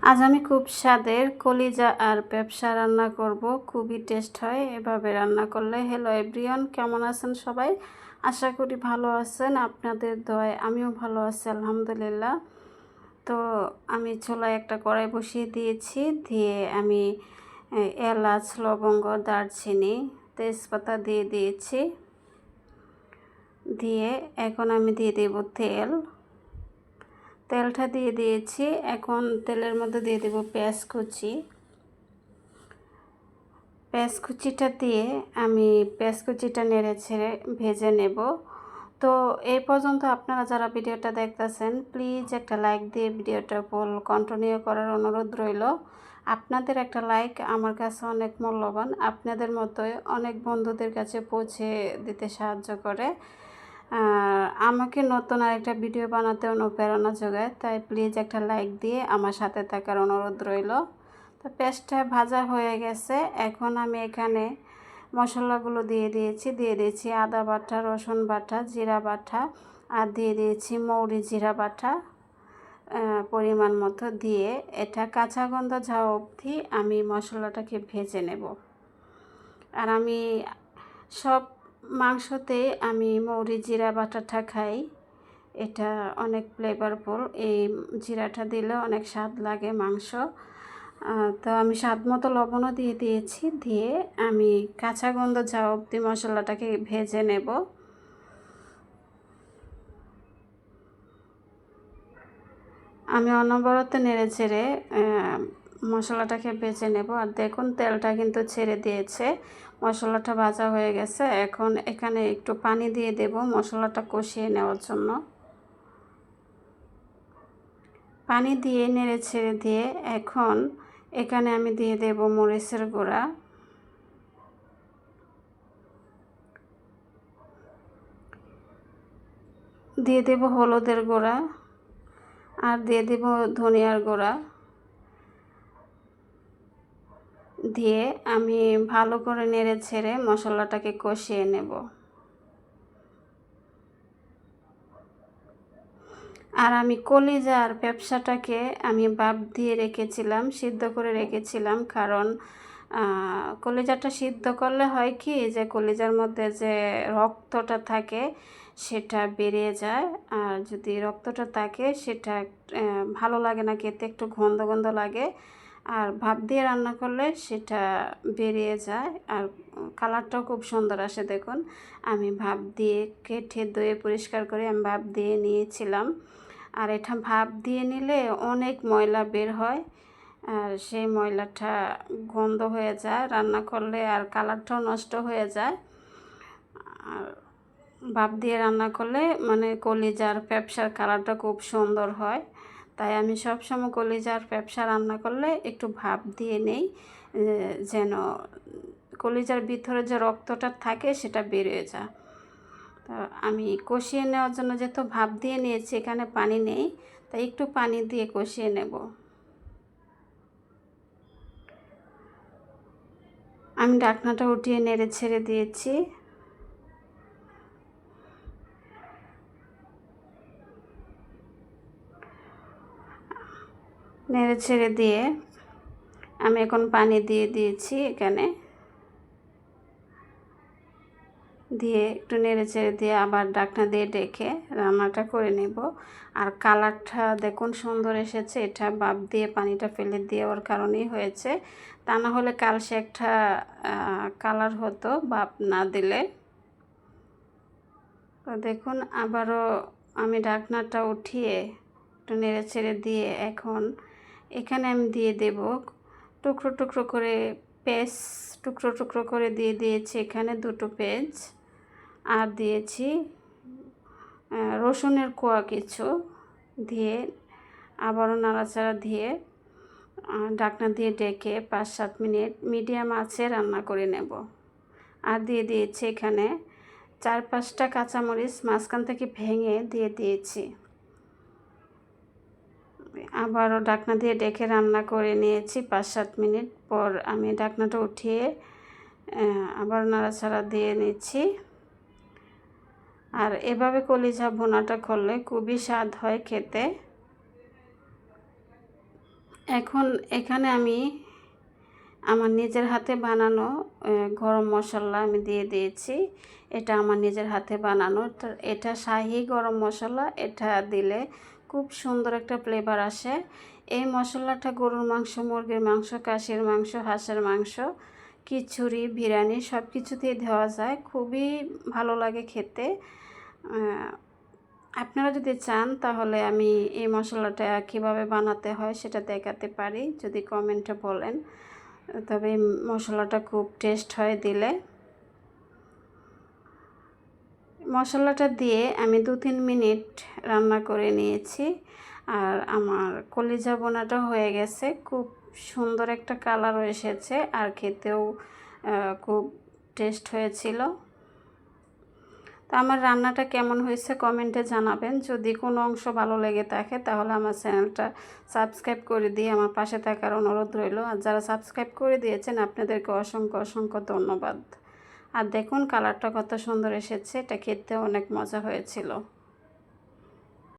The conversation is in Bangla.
আজ আমি খুব স্বাদের কলিজা আর পেঁপসা রান্না করব। খুবই টেস্ট হয় এভাবে রান্না করলে। হ্যালো এভরিওয়ান, কেমন আছেন সবাই? আশা করি ভালো আছেন। আপনাদের দয়ায় আমিও ভালো আছি, আলহামদুলিল্লাহ। তো আমি চুলায় একটা কড়াই বসিয়ে দিয়েছি। দিয়ে আমি এলাচ, লবঙ্গ, দারচিনি, তেজপাতা দিয়ে দিয়েছি। দিয়ে এখন আমি দিয়ে দেব তেল। তেলটা দিয়ে দিয়েছি। এখন তেলের মধ্যে দিয়ে দেব পেঁয়াজ কুচি। পেঁয়াজ কুচিটা দিয়ে আমি পেঁয়াজ কুচিটা নেড়ে ছেড়ে ভেজে নেব। তো এই পর্যন্ত আপনারা যারা ভিডিওটা দেখতেছেন, প্লিজ একটা লাইক দিয়ে ভিডিওটা ফুল কন্টিনিউ করার অনুরোধ রইল। আপনাদের একটা লাইক আমার কাছে অনেক মূল্যবান। আপনাদের মতোই অনেক বন্ধুদের কাছে পৌঁছে দিতে সাহায্য করে, আমাকে নতুন আরেকটা ভিডিও বানাতে অনুপ্রেরণা যোগায়। তাই প্লিজ একটা লাইক দিয়ে আমার সাথে থাকার অনুরোধ রইল। তো পেঁয়াজটা ভাজা হয়ে গেছে। এখন আমি এখানে মশলাগুলো দিয়ে দিয়েছি আদা বাটা, রসুন বাটা, জিরা বাটা, আর দিয়ে দিয়েছি মৌরি জিরা বাটা পরিমাণ মতো। দিয়ে এটা কাঁচা গন্ধ যাওয়া অবধি আমি মশলাটাকে ভেজে নেব। আর আমি সব মাংসতে আমি মৌরি জিরা বাটাটা খাই। এটা অনেক ফ্লেভারফুল। এই জিরাটা দিলে অনেক স্বাদ লাগে মাংস। তো আমি স্বাদ মতো লবণও দিয়ে দিয়েছি। দিয়ে আমি কাঁচা গন্ধ যাওয়া অবধি মশলাটাকে ভেজে নেব। আমি অনবরত নেড়ে ছেড়ে মশলাটাকে ভেজে নেব। আর দেখুন তেলটা কিন্তু ছেড়ে দিয়েছে, মশলাটা ভাজা হয়ে গেছে। এখন এখানে একটু পানি দিয়ে দেব মশলাটা কষিয়ে নেওয়ার জন্য। পানি দিয়ে নেড়ে ছেড়ে দিয়ে এখন এখানে আমি দিয়ে দেব মরিচের গুঁড়া, দিয়ে দেব হলুদের গুঁড়া, আর দিয়ে দেব ধনিয়ার গুঁড়া। দিয়ে আমি ভালো করে নেড়ে ছেড়ে মশলাটাকে কষিয়ে নেব। আর আমি কলিজা আর পেঁপসাটাকে আমি ভাপ দিয়ে রেখেছিলাম, সিদ্ধ করে রেখেছিলাম। কারণ কলিজাটা সিদ্ধ করলে হয় কি, যে কলিজার মধ্যে যে রক্তটা থাকে সেটা বেরিয়ে যায়। আর যদি রক্তটা থাকে সেটা ভালো লাগে না খেতে, একটু গন্ধ গন্ধ লাগে। আর ভাপ দিয়ে রান্না করলে সেটা বেরিয়ে যায়, আর কালারটাও খুব সুন্দর আসে। দেখুন আমি ভাপ দিয়ে কেটে ধুয়ে পরিষ্কার করে আমি ভাপ দিয়ে নিয়েছিলাম। আর এটা ভাপ দিয়ে নিলে অনেক ময়লা বের হয়, আর সেই ময়লাটা গন্ধ হয়ে যায় রান্না করলে, আর কালারটাও নষ্ট হয়ে যায়। আর ভাপ দিয়ে রান্না করলে মানে কলিজার পেঁপসার কালারটা খুব সুন্দর হয়। তাই আমি সবসময় কলিজার পেঁপসা রান্না করলে একটু ভাপ দিয়ে নেই, যেন কলিজার ভিতরে যে রক্তটা থাকে সেটা বেরিয়ে যায়। তো আমি কষিয়ে নেওয়ার জন্য যেহেতু ভাপ দিয়ে নিয়েছি, এখানে পানি নেই, তাই একটু পানি দিয়ে কষিয়ে নেব। আমি ঢাকনাটা উঠিয়ে নেড়ে ছেড়ে দিয়েছি। নেড়ে ছেড়ে দিয়ে আমি এখন পানি দিয়ে দিয়েছি এখানে। দিয়ে একটু নেড়ে ছেড়ে দিয়ে আবার ঢাকনা দিয়ে ডেকে রান্নাটা করে নেব। আর কালারটা দেখুন সুন্দর এসেছে, এটা ভাপ দিয়ে পানিটা ফেলে দেওয়ার কারণেই হয়েছে। তা না হলে কালসে একটা কালার হতো ভাপ না দিলে। তো দেখুন আবারও আমি ঢাকনাটা উঠিয়ে একটু নেড়ে ছেড়ে দিয়ে এখন এখানে আমি দিয়ে দেব টুকরো টুকরো করে পেঁয়াজ, টুকরো টুকরো করে দিয়ে দিয়েছি এখানে 2টো পেঁয়াজ। আর দিয়েছি রসুনের কোয়া কিছু। দিয়ে আবারও নাড়াচাড়া দিয়ে ঢাকনা দিয়ে ডেকে 5-7 মিনিট মিডিয়াম আঁচে রান্না করে নেব। আর দিয়ে দিয়েছি এখানে 4-5টা কাঁচামরিচ মাঝখান থেকে ভেঙে দিয়ে দিয়েছি। আবারও ঢাকনা দিয়ে ডেকে রান্না করে নিয়েছি। 5-7 মিনিট পর আমি ঢাকনাটা উঠিয়ে আবার নাড়াচাড়া দিয়ে নিচ্ছি। আর এভাবে কলিজা ভুনাটা করলে খুবই স্বাদ হয় খেতে। এখন এখানে আমি আমার নিজের হাতে বানানো গরম মশলা আমি দিয়ে দিয়েছি। এটা আমার নিজের হাতে বানানো, এটা শাহি গরম মশলা। এটা দিলে খুব সুন্দর একটা ফ্লেভার আসে। এই মশলাটা গরুর মাংস, মুরগির মাংস, খাসির মাংস, হাঁসের মাংস, খিচুড়ি, বিরিয়ানি সব কিছুতেই দেওয়া যায়। খুবই ভালো লাগে খেতে। আপনারা যদি চান তাহলে আমি এই মশলাটা কীভাবে বানাতে হয় সেটা দেখাতে পারি, যদি কমেন্টে বলেন। তবে মশলাটা খুব টেস্ট হয় দিলে। মশলাটা দিয়ে আমি 2-3 মিনিট রান্না করে নিয়েছি। আর আমার কলিজা বোনাটা হয়ে গেছে, খুব সুন্দর একটা কালারও এসেছে, আর খেতেও খুব টেস্ট হয়েছিল। তো আমার রান্নাটা কেমন হয়েছে কমেন্টে জানাবেন। যদি কোনো অংশ ভালো লেগে থাকে তাহলে আমার চ্যানেলটা সাবস্ক্রাইব করে দিয়ে আমার পাশে থাকার অনুরোধ রইল। আর যারা সাবস্ক্রাইব করে দিয়েছেন আপনাদেরকে অসংখ্য অসংখ্য ধন্যবাদ। আর দেখুন কালারটা কত সুন্দর এসেছে, এটা খেতে অনেক মজা হয়েছিল।